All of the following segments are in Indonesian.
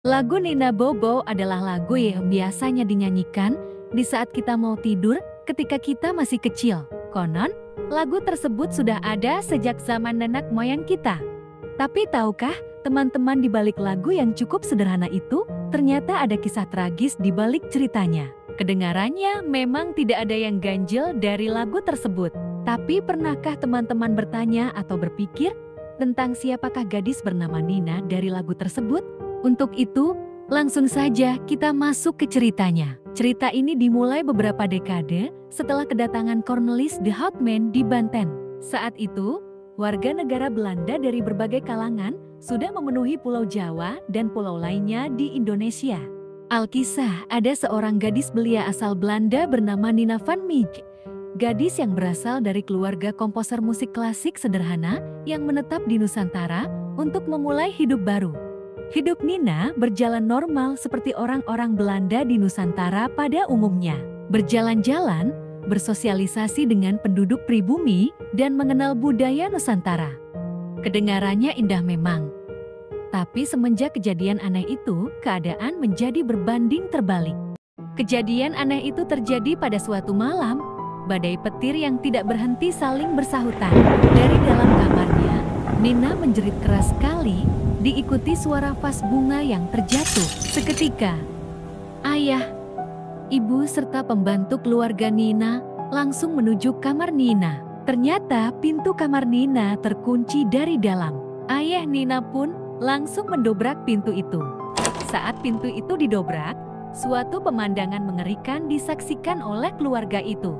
Lagu Nina Bobo adalah lagu yang biasanya dinyanyikan di saat kita mau tidur ketika kita masih kecil. Konon, lagu tersebut sudah ada sejak zaman nenek moyang kita. Tapi tahukah teman-teman di balik lagu yang cukup sederhana itu, ternyata ada kisah tragis di balik ceritanya. Kedengarannya memang tidak ada yang ganjil dari lagu tersebut. Tapi pernahkah teman-teman bertanya atau berpikir tentang siapakah gadis bernama Nina dari lagu tersebut? Untuk itu, langsung saja kita masuk ke ceritanya. Cerita ini dimulai beberapa dekade setelah kedatangan Cornelis de Houtman di Banten. Saat itu, warga negara Belanda dari berbagai kalangan sudah memenuhi Pulau Jawa dan pulau lainnya di Indonesia. Alkisah, ada seorang gadis belia asal Belanda bernama Nina van Meeg. Gadis yang berasal dari keluarga komposer musik klasik sederhana yang menetap di Nusantara untuk memulai hidup baru. Hidup Nina berjalan normal seperti orang-orang Belanda di Nusantara pada umumnya. Berjalan-jalan, bersosialisasi dengan penduduk pribumi, dan mengenal budaya Nusantara. Kedengarannya indah memang. Tapi semenjak kejadian aneh itu, keadaan menjadi berbanding terbalik. Kejadian aneh itu terjadi pada suatu malam, badai petir yang tidak berhenti saling bersahutan. Dari dalam kamarnya, Nina menjerit keras sekali, diikuti suara vas bunga yang terjatuh. Seketika, ayah, ibu serta pembantu keluarga Nina langsung menuju kamar Nina. Ternyata pintu kamar Nina terkunci dari dalam. Ayah Nina pun langsung mendobrak pintu itu. Saat pintu itu didobrak, suatu pemandangan mengerikan disaksikan oleh keluarga itu.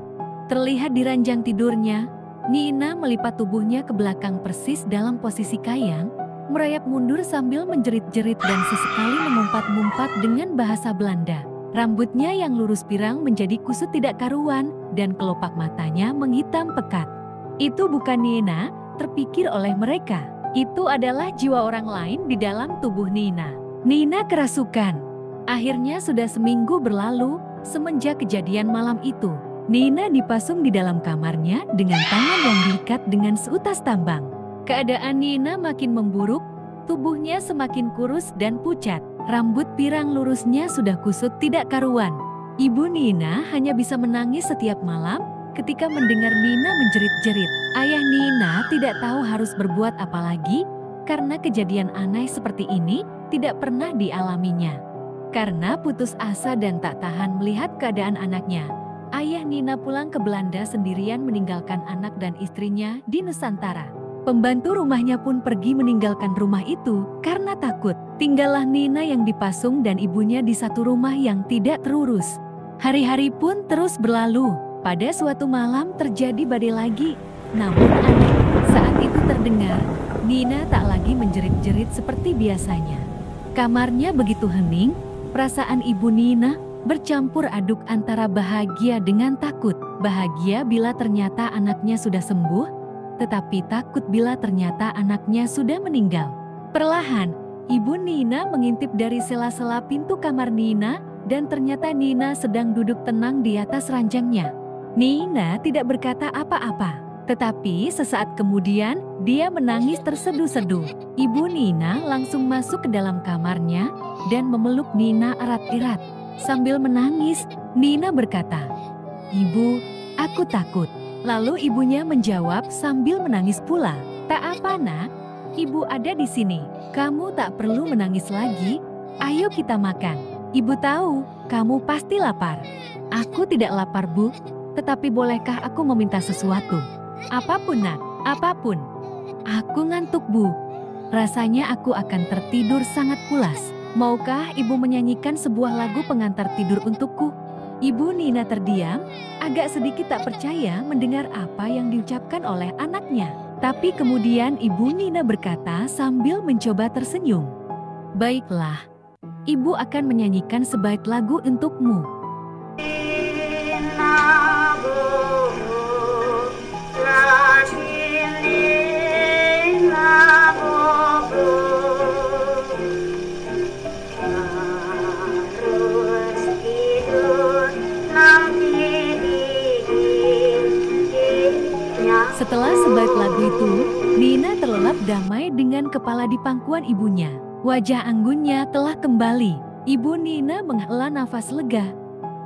Terlihat di ranjang tidurnya, Nina melipat tubuhnya ke belakang persis dalam posisi kayang, merayap mundur sambil menjerit-jerit dan sesekali memumpat-mumpat dengan bahasa Belanda. Rambutnya yang lurus pirang menjadi kusut tidak karuan dan kelopak matanya menghitam pekat. Itu bukan Nina, terpikir oleh mereka. Itu adalah jiwa orang lain di dalam tubuh Nina. Nina kerasukan. Akhirnya sudah seminggu berlalu semenjak kejadian malam itu. Nina dipasung di dalam kamarnya dengan tangan yang diikat dengan seutas tambang. Keadaan Nina makin memburuk, tubuhnya semakin kurus dan pucat. Rambut pirang lurusnya sudah kusut tidak karuan. Ibu Nina hanya bisa menangis setiap malam ketika mendengar Nina menjerit-jerit. Ayah Nina tidak tahu harus berbuat apa lagi karena kejadian aneh seperti ini tidak pernah dialaminya. Karena putus asa dan tak tahan melihat keadaan anaknya, ayah Nina pulang ke Belanda sendirian meninggalkan anak dan istrinya di Nusantara. Pembantu rumahnya pun pergi meninggalkan rumah itu karena takut. Tinggallah Nina yang dipasung dan ibunya di satu rumah yang tidak terurus. Hari-hari pun terus berlalu. Pada suatu malam terjadi badai lagi. Namun aneh, saat itu terdengar, Nina tak lagi menjerit-jerit seperti biasanya. Kamarnya begitu hening, perasaan ibu Nina bercampur aduk antara bahagia dengan takut. Bahagia bila ternyata anaknya sudah sembuh, tetapi takut bila ternyata anaknya sudah meninggal. Perlahan, ibu Nina mengintip dari sela-sela pintu kamar Nina dan ternyata Nina sedang duduk tenang di atas ranjangnya. Nina tidak berkata apa-apa, tetapi sesaat kemudian dia menangis terseduh-seduh. Ibu Nina langsung masuk ke dalam kamarnya dan memeluk Nina erat-erat. Sambil menangis, Nina berkata, "Ibu, aku takut." Lalu ibunya menjawab sambil menangis pula, "Tak apa nak, ibu ada di sini. Kamu tak perlu menangis lagi. Ayo kita makan. Ibu tahu, kamu pasti lapar." "Aku tidak lapar bu, tetapi bolehkah aku meminta sesuatu?" "Apapun nak, apapun." "Aku ngantuk bu. Rasanya aku akan tertidur sangat pulas. Maukah ibu menyanyikan sebuah lagu pengantar tidur untukku?" Ibu Nina terdiam, agak sedikit tak percaya mendengar apa yang diucapkan oleh anaknya. Tapi kemudian ibu Nina berkata sambil mencoba tersenyum, "Baiklah, ibu akan menyanyikan sebaik lagu untukmu." Setelah sebaik lagu itu, Nina terlelap damai dengan kepala di pangkuan ibunya. Wajah anggunnya telah kembali. Ibu Nina menghela nafas lega.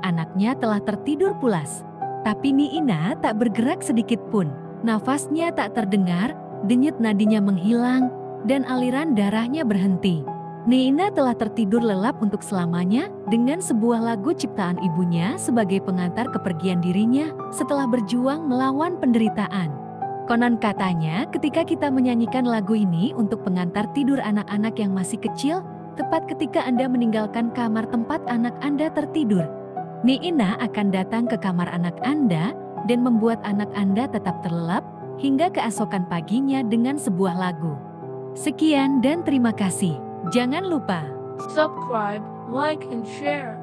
Anaknya telah tertidur pulas. Tapi Nina tak bergerak sedikit pun. Nafasnya tak terdengar, denyut nadinya menghilang, dan aliran darahnya berhenti. Nina telah tertidur lelap untuk selamanya dengan sebuah lagu ciptaan ibunya sebagai pengantar kepergian dirinya setelah berjuang melawan penderitaan. Konon katanya ketika kita menyanyikan lagu ini untuk pengantar tidur anak-anak yang masih kecil, tepat ketika Anda meninggalkan kamar tempat anak Anda tertidur, Nina akan datang ke kamar anak Anda dan membuat anak Anda tetap terlelap hingga keesokan paginya dengan sebuah lagu. Sekian dan terima kasih. Jangan lupa subscribe, like, and share.